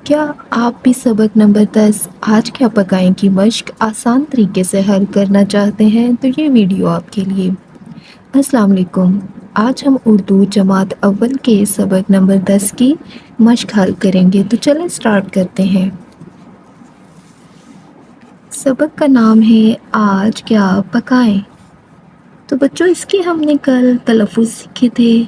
کیا آپ بھی سبق نمبر 10 آج کیا پکائیں کی مشق آسان طریقے سے حل کرنا چاہتے ہیں تو یہ ویڈیو آپ کے لیے۔ السلام علیکم۔ آج ہم اردو جماعت اول کے سبق نمبر 10 کی مشق حل کریں گے، تو چلیں سٹارٹ کرتے ہیں۔ سبق کا نام ہے آج کیا پکائیں۔ تو بچوں اس کی ہم نے کل تلفظ سیکھے تھے،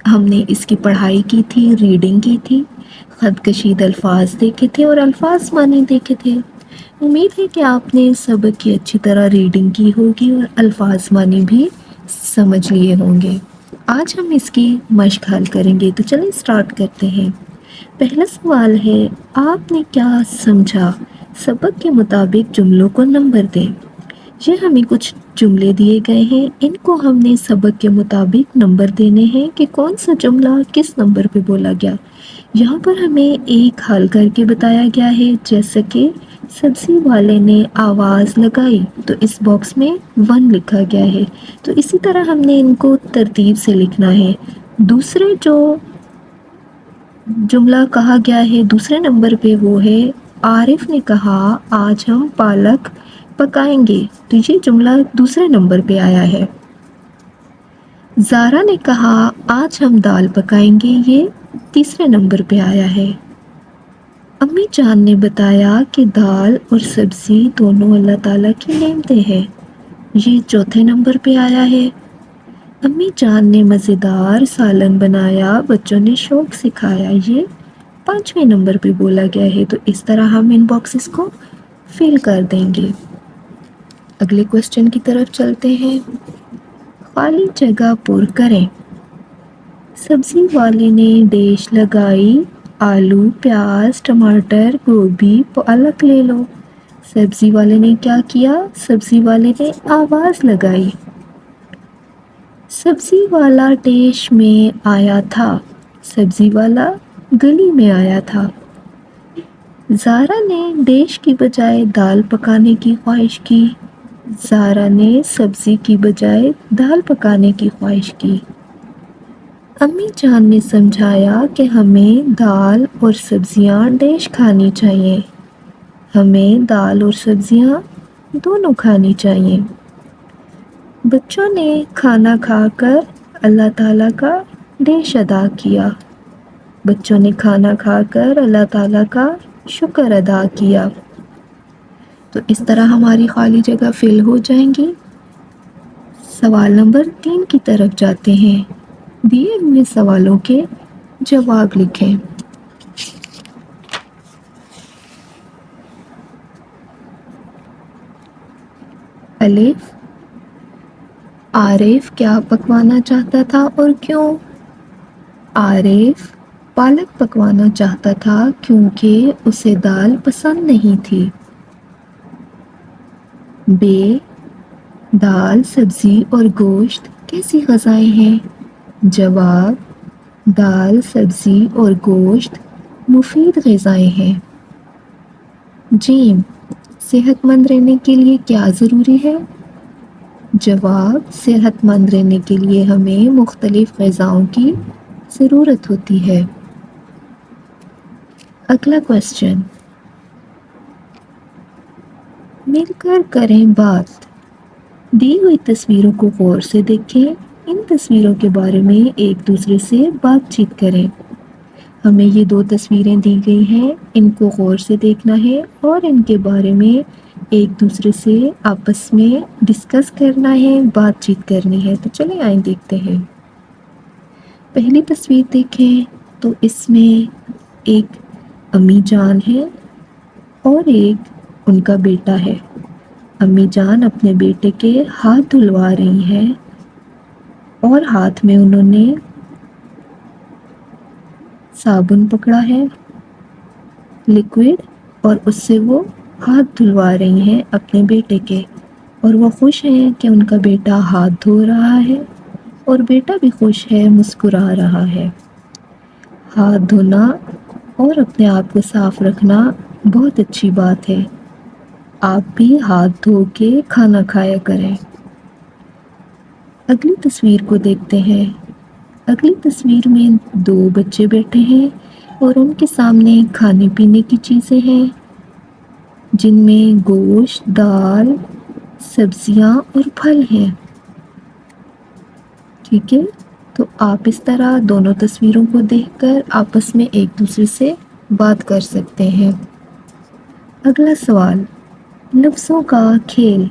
ہم نے اس کی پڑھائی کی تھی، ریڈنگ کی تھی، خط کشید الفاظ دیکھے تھے اور الفاظ معنی دیکھے تھے۔ امید ہے کہ آپ نے سبق کی اچھی طرح ریڈنگ کی ہوگی اور الفاظ معنی بھی سمجھ لیے ہوں گے۔ آج ہم اس کی مشق حل کریں گے، تو چلیں سٹارٹ کرتے ہیں۔ پہلا سوال ہے، آپ نے کیا سمجھا؟ سبق کے مطابق جملوں کو نمبر دیں۔ یہ ہمیں کچھ جملے دیے گئے ہیں، ان کو ہم نے سبق کے مطابق نمبر دینے ہیں کہ کون سا جملہ کس نمبر پہ بولا گیا۔ یہاں پر ہمیں ایک حل کر کے بتایا گیا ہے، جیسا کہ سبزی والے نے آواز لگائی، تو اس باکس میں 1 لکھا گیا ہے، تو اسی طرح ہم نے ان کو ترتیب سے لکھنا ہے۔ دوسرے جو جملہ کہا گیا ہے دوسرے نمبر پہ وہ ہے، عارف نے کہا آج ہم پالک پکائیں گے، تو یہ جملہ دوسرے نمبر پہ آیا ہے۔ زارا نے کہا آج ہم دال پکائیں گے، یہ تیسرے نمبر پہ آیا ہے۔ امی جان نے بتایا کہ دال اور سبزی دونوں اللہ تعالیٰ کی نعمتیں ہیں، یہ چوتھے نمبر پہ آیا ہے۔ امی جان نے مزیدار سالن بنایا، بچوں نے شوق سکھایا، یہ 5ویں نمبر پہ بولا گیا ہے، تو اس طرح ہم ان باکسز کو فل کر دیں گے۔ اگلے کوسچن کی طرف چلتے ہیں۔ خالی جگہ پر کریں۔ سبزی والے نے ڈیش لگائی، آلو، پیاز، ٹماٹر، گوبھی، پالک لے لو۔ سبزی والے نے کیا کیا؟ سبزی والے نے آواز لگائی۔ سبزی والا ڈیش میں آیا تھا، سبزی والا گلی میں آیا تھا۔ زارا نے ڈیش کی بجائے دال پکانے کی خواہش کی، زارا نے سبزی کی بجائے دال پکانے کی خواہش کی۔ امی جان نے سمجھایا کہ ہمیں دال اور سبزیاں ڈیش کھانی چاہیے، ہمیں دال اور سبزیاں دونوں کھانی چاہیے۔ بچوں نے کھانا کھا کر اللہ تعالیٰ کا ڈیش ادا کیا، بچوں نے کھانا کھا کر اللہ تعالیٰ کا شکر ادا کیا۔ تو اس طرح ہماری خالی جگہ فل ہو جائیں گی۔ سوال نمبر 3 کی طرف جاتے ہیں۔ دیے ہوئے سوالوں کے جواب لکھیں۔ الف، عارف کیا پکوانا چاہتا تھا اور کیوں؟ عارف پالک پکوانا چاہتا تھا کیونکہ اسے دال پسند نہیں تھی۔ بے، دال، سبزی اور گوشت کیسی غذائیں ہیں؟ جواب، دال، سبزی اور گوشت مفید غذائیں ہیں۔ جیم، صحت مند رہنے کے لیے کیا ضروری ہے؟ جواب، صحت مند رہنے کے لیے ہمیں مختلف غذاؤں کی ضرورت ہوتی ہے۔ اگلا کوسچن، مل کر کریں بات۔ دی ہوئی تصویروں کو غور سے دیکھیں، ان تصویروں کے بارے میں ایک دوسرے سے بات چیت کریں۔ ہمیں یہ 2 تصویریں دی گئی ہیں، ان کو غور سے دیکھنا ہے اور ان کے بارے میں ایک دوسرے سے آپس میں ڈسکس کرنا ہے، بات چیت کرنی ہے۔ تو چلیں آئیں دیکھتے ہیں۔ پہلی تصویر دیکھیں تو اس میں ایک امی جان ہے اور ایک ان کا بیٹا ہے۔ امی جان اپنے بیٹے کے ہاتھ دھلوا رہی ہیں اور ہاتھ میں انہوں نے صابن پکڑا ہے، لیکوڈ، اور اس سے وہ ہاتھ دھلوا رہی ہیں اپنے بیٹے کے، اور وہ خوش ہیں کہ ان کا بیٹا ہاتھ دھو رہا ہے اور بیٹا بھی خوش ہے، مسکرا رہا ہے۔ ہاتھ دھونا اور اپنے آپ کو صاف رکھنا بہت اچھی بات ہے، آپ بھی ہاتھ دھو کے کھانا کھایا کریں۔ اگلی تصویر کو دیکھتے ہیں۔ اگلی تصویر میں 2 بچے بیٹھے ہیں، اور ان کے سامنے کھانے پینے کی چیزیں ہیں جن میں گوشت، دال، سبزیاں اور پھل ہیں۔ ٹھیک ہے، تو آپ اس طرح دونوں تصویروں کو دیکھ کر آپس میں ایک دوسرے سے بات کر سکتے ہیں۔ اگلا سوال، لفظوں کا کھیل۔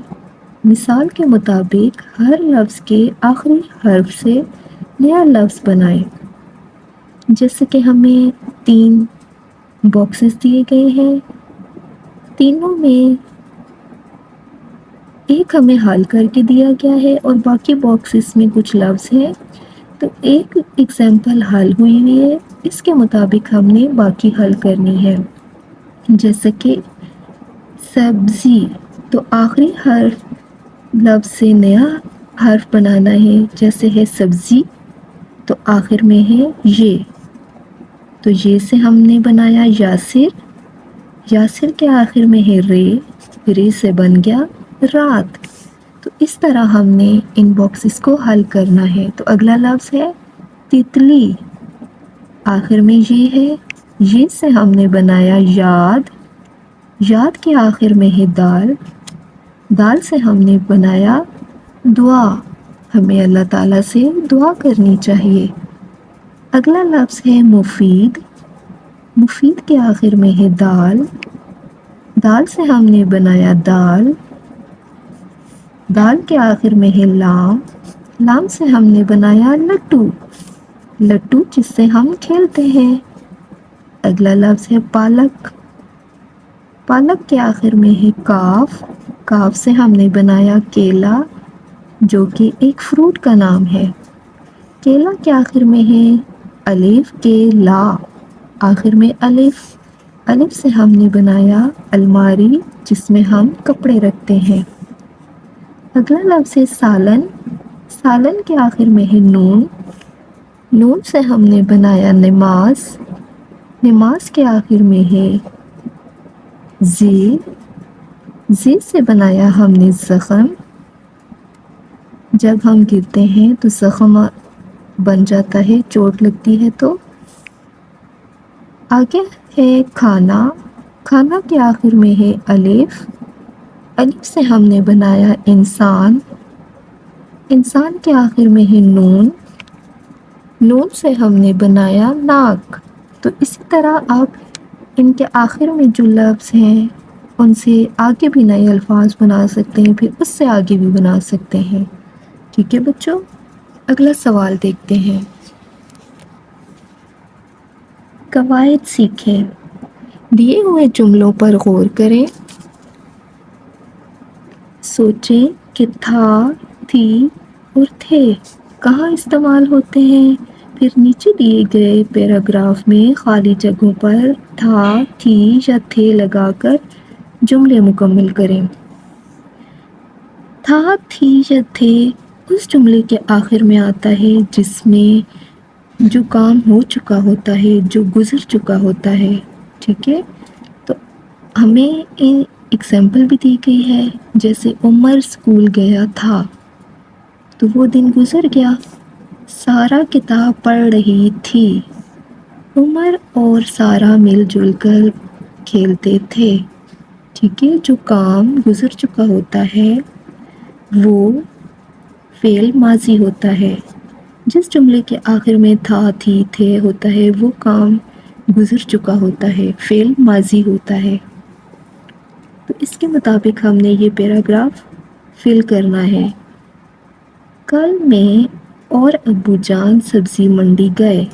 مثال کے مطابق ہر لفظ کے آخری حرف سے نیا لفظ بنائیں۔ جیسے کہ ہمیں 3 باکسز دیے گئے ہیں، تینوں میں ایک ہمیں حل کر کے دیا گیا ہے اور باقی باکسز میں کچھ لفظ ہیں، تو ایک ایگزامپل حل ہوئی ہے، اس کے مطابق ہم نے باقی حل کرنی ہے۔ جیسے کہ سبزی، تو آخری حرف لفظ سے نیا حرف بنانا ہے، جیسے ہے سبزی، تو آخر میں ہے یہ، تو یہ سے ہم نے بنایا یاسر، یاسر کے آخر میں ہے رے سے بن گیا رات۔ تو اس طرح ہم نے ان باکسز کو حل کرنا ہے۔ تو اگلا لفظ ہے تتلی، آخر میں یہ ہے، یہ سے ہم نے بنایا یاد، یاد کے آخر میں ہے دال، دال سے ہم نے بنایا دعا، ہمیں اللہ تعالیٰ سے دعا کرنی چاہیے۔ اگلا لفظ ہے مفید، مفید کے آخر میں ہے دال، دال سے ہم نے بنایا دال، دال کے آخر میں ہے لام، لام سے ہم نے بنایا لٹو، لٹو جس سے ہم کھیلتے ہیں۔ اگلا لفظ ہے پالک، پالک کے آخر میں ہے کاف، کاف سے ہم نے بنایا کیلا جو کہ ایک فروٹ کا نام ہے۔ کیلا کے آخر میں ہے الف کیلا، آخر میں الف، الف سے ہم نے بنایا الماری جس میں ہم کپڑے رکھتے ہیں۔ اگلا لفظ ہے سالن، سالن کے آخر میں ہے نون، نون سے ہم نے بنایا نماز، نماز کے آخر میں ہے زی، زی سے بنایا ہم نے زخم، جب ہم گرتے ہیں تو زخم بن جاتا ہے، چوٹ لگتی ہے تو۔ آگے ہے کھانا، کھانا کے آخر میں ہے الف، الف سے ہم نے بنایا انسان، انسان کے آخر میں ہے نون، نون سے ہم نے بنایا ناک۔ تو اسی طرح آپ ان کے آخر میں جو لفظ ہیں ان سے آگے بھی نئے الفاظ بنا سکتے ہیں، پھر اس سے آگے بھی بنا سکتے ہیں۔ ٹھیک ہے بچوں، اگلا سوال دیکھتے ہیں۔ قواعد سیکھیں، دیے ہوئے جملوں پر غور کریں، سوچیں کہ تھا، تھی اور تھے کہاں استعمال ہوتے ہیں، پھر نیچے دیے گئے پیراگراف میں خالی جگہوں پر تھا، تھی یا تھے لگا کر جملے مکمل کریں۔ تھا، تھی یا تھے اس جملے کے آخر میں آتا ہے جس میں جو کام ہو چکا ہوتا ہے، جو گزر چکا ہوتا ہے۔ ٹھیک ہے، تو ہمیں اگزامپل بھی دی گئی ہے، جیسے عمر اسکول گیا تھا، تو وہ دن گزر گیا۔ سارا کتاب پڑھ رہی تھی، عمر اور سارا مل جل کر کھیلتے تھے۔ ٹھیک ہے، جو کام گزر چکا ہوتا ہے وہ فعل ماضی ہوتا ہے، جس جملے کے آخر میں تھا، تھی، تھے ہوتا ہے وہ کام گزر چکا ہوتا ہے، فعل ماضی ہوتا ہے۔ تو اس کے مطابق ہم نے یہ پیراگراف فل کرنا ہے۔ کل میں اور ابو جان سبزی منڈی گئے،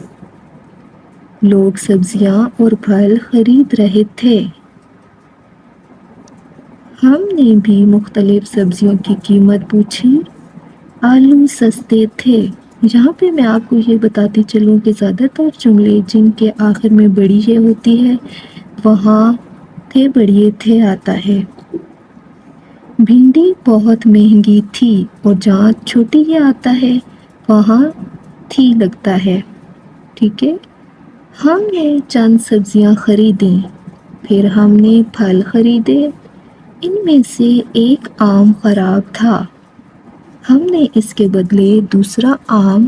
لوگ سبزیاں اور پھل خرید رہے تھے، ہم نے بھی مختلف سبزیوں کی قیمت پوچھی، آلو سستے تھے۔ یہاں پہ میں آپ کو یہ بتاتی چلوں کہ زیادہ تر جملے جن کے آخر میں بڑی یہ ہوتی ہے وہاں تھے بڑھئے تھے آتا ہے۔ بھنڈی بہت مہنگی تھی، اور جہاں چھوٹی یہ آتا ہے وہاں تھی لگتا ہے۔ ٹھیک ہے، ہم نے چند سبزیاں خریدیں، پھر ہم نے پھل خریدے، ان میں سے ایک آم خراب تھا، ہم نے اس کے بدلے دوسرا آم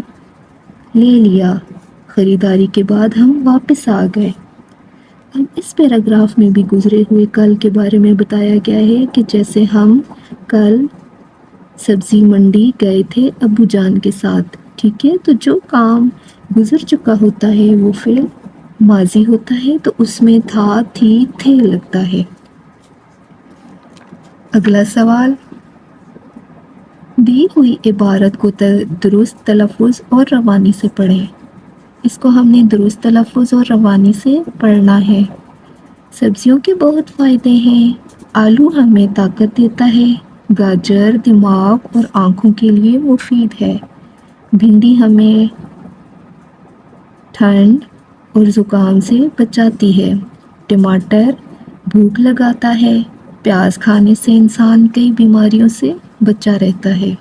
لے لیا۔ خریداری کے بعد ہم واپس آ گئے۔ اب اس پیراگراف میں بھی گزرے ہوئے کل کے بارے میں بتایا گیا ہے کہ جیسے ہم کل سبزی منڈی گئے تھے ابو جان کے ساتھ، ٹھیک ہے؟ تو جو کام گزر چکا ہوتا ہے وہ فعل ماضی ہوتا ہے، تو اس میں تھا، تھی، تھے لگتا ہے۔ اگلا سوال، دی ہوئی عبارت کو درست تلفظ اور روانی سے پڑھیں۔ اس کو ہم نے درست تلفظ اور روانی سے پڑھنا ہے۔ سبزیوں کے بہت فائدے ہیں۔ آلو ہمیں طاقت دیتا ہے۔ گاجر دماغ اور آنکھوں کے لیے مفید ہے۔ بھنڈی ہمیں ٹھنڈ اور زکام سے بچاتی ہے۔ ٹماٹر بھوک لگاتا ہے۔ پیاز کھانے سے انسان کئی بیماریوں سے بچا رہتا ہے۔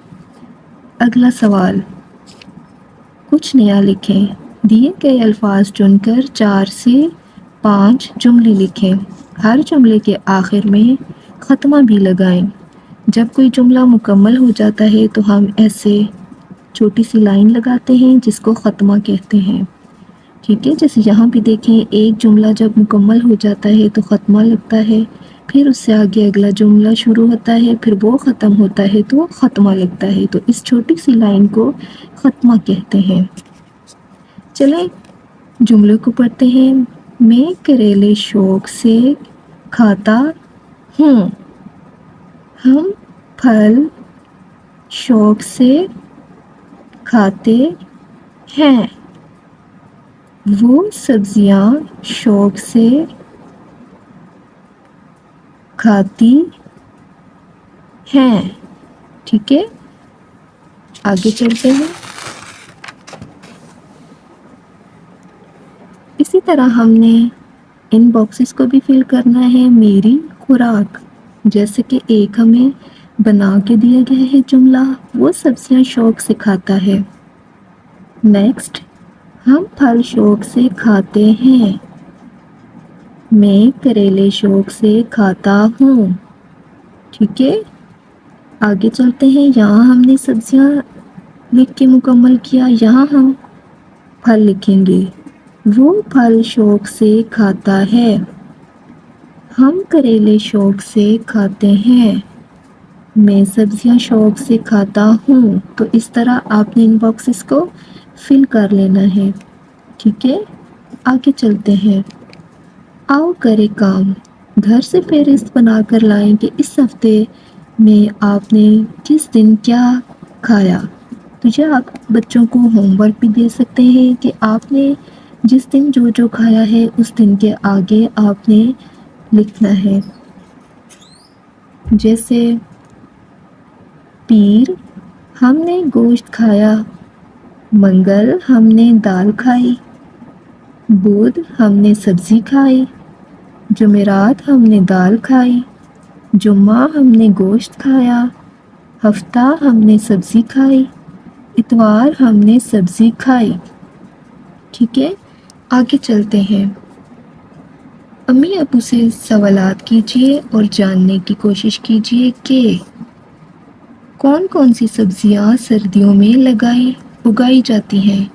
اگلا سوال، کچھ نیا لکھیں۔ دیے گئے الفاظ چن کر 4 سے 5 جملے لکھیں۔ ہر جملے کے آخر میں خاتمہ بھی لگائیں۔ جب کوئی جملہ مکمل ہو جاتا ہے تو ہم ایسے چھوٹی سی لائن لگاتے ہیں جس کو خاتمہ کہتے ہیں، ٹھیک ہے؟ جیسے یہاں بھی دیکھیں، ایک جملہ جب مکمل ہو جاتا ہے تو خاتمہ لگتا ہے، پھر اس سے آگے اگلا جملہ شروع ہوتا ہے، پھر وہ ختم ہوتا ہے تو خاتمہ لگتا ہے، تو اس چھوٹی سی لائن کو خاتمہ کہتے ہیں۔ چلیں جملے کو پڑھتے ہیں۔ میں کریلے شوق سے کھاتا ہوں۔ ہم پھل شوق سے کھاتے ہیں۔ وہ سبزیاں شوق سے کھاتی ہیں، ٹھیک ہے؟ آگے چلتے ہیں۔ اسی طرح ہم نے ان باکسز کو بھی فل کرنا ہے۔ میری خوراک، جیسے کہ ایک ہمیں بنا کے دیا گیا ہے جملہ، وہ سبزیاں شوق سے کھاتا ہے۔ نیکسٹ، ہم پھل شوق سے کھاتے ہیں۔ میں کریلے شوق سے کھاتا ہوں، ٹھیک ہے؟ آگے چلتے ہیں۔ یہاں ہم نے سبزیاں لکھ کے مکمل کیا، یہاں ہم پھل لکھیں گے۔ وہ پھل شوق سے کھاتا ہے۔ ہم کریلے شوق سے کھاتے ہیں۔ میں سبزیاں شوق سے کھاتا ہوں۔ تو اس طرح آپ نے ان باکسز کو فل کر لینا ہے، ٹھیک ہے؟ آگے چلتے ہیں۔ آؤ کرے کام۔ گھر سے فہرست بنا کر لائیں کہ اس ہفتے میں آپ نے کس دن کیا کھایا۔ تو یہ آپ بچوں کو ہوم ورک بھی دے سکتے ہیں کہ آپ نے جس دن جو جو کھایا ہے اس دن کے آگے آپ نے لکھنا ہے۔ جیسے پیر ہم نے گوشت کھایا۔ منگل ہم نے دال کھائی۔ بدھ ہم نے سبزی کھائی۔ جمعرات ہم نے دال کھائی۔ جمعہ ہم نے گوشت کھایا۔ ہفتہ ہم نے سبزی کھائی۔ اتوار ہم نے سبزی کھائی، ٹھیک ہے؟ آگے چلتے ہیں۔ امی ابو سے سوالات کیجیے اور جاننے کی کوشش کیجیے کہ کون کون سی سبزیاں سردیوں میں اگائی جاتی ہیں۔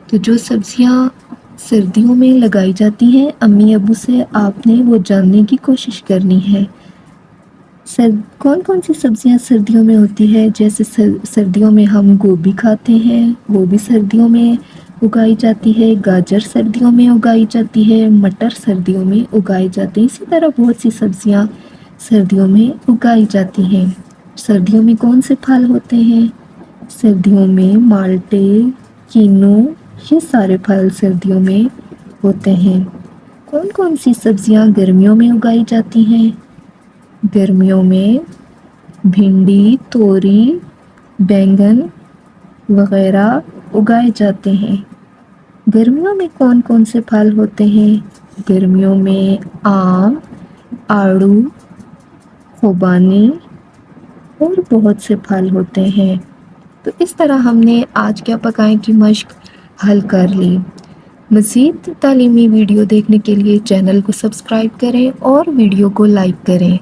تو جو سبزیاں سردیوں میں لگائی جاتی ہیں، امی ابو سے آپ نے وہ جاننے کی کوشش کرنی ہے۔ کون کون سی سبزیاں سردیوں میں ہوتی ہے؟ جیسے سردیوں میں ہم گوبھی کھاتے ہیں، وہ بھی سردیوں میں اگائی جاتی ہے۔ گاجر سردیوں میں اگائی جاتی ہے۔ مٹر سردیوں میں اگائی جاتی ہیں۔ اسی طرح بہت سی سبزیاں سردیوں میں اگائی جاتی ہیں۔ سردیوں میں کون سے پھل ہوتے ہیں؟ سردیوں میں مالٹے، کینو، یہ سارے پھل سردیوں میں ہوتے ہیں۔ کون کون سی سبزیاں گرمیوں میں اگائی جاتی ہیں؟ گرمیوں میں بھنڈی، توری، بینگن وغیرہ اگائے جاتے ہیں۔ گرمیوں میں کون کون سے پھل ہوتے ہیں؟ گرمیوں میں آم، آڑو، خوبانی اور بہت سے پھل ہوتے ہیں۔ تو اس طرح ہم نے آج کیا پکائیں کی مشق حل کر لی۔ مزید تعلیمی ویڈیو دیکھنے کے لیے چینل کو سبسکرائب کریں اور ویڈیو کو لائک کریں۔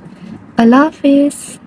اللہ حافظ۔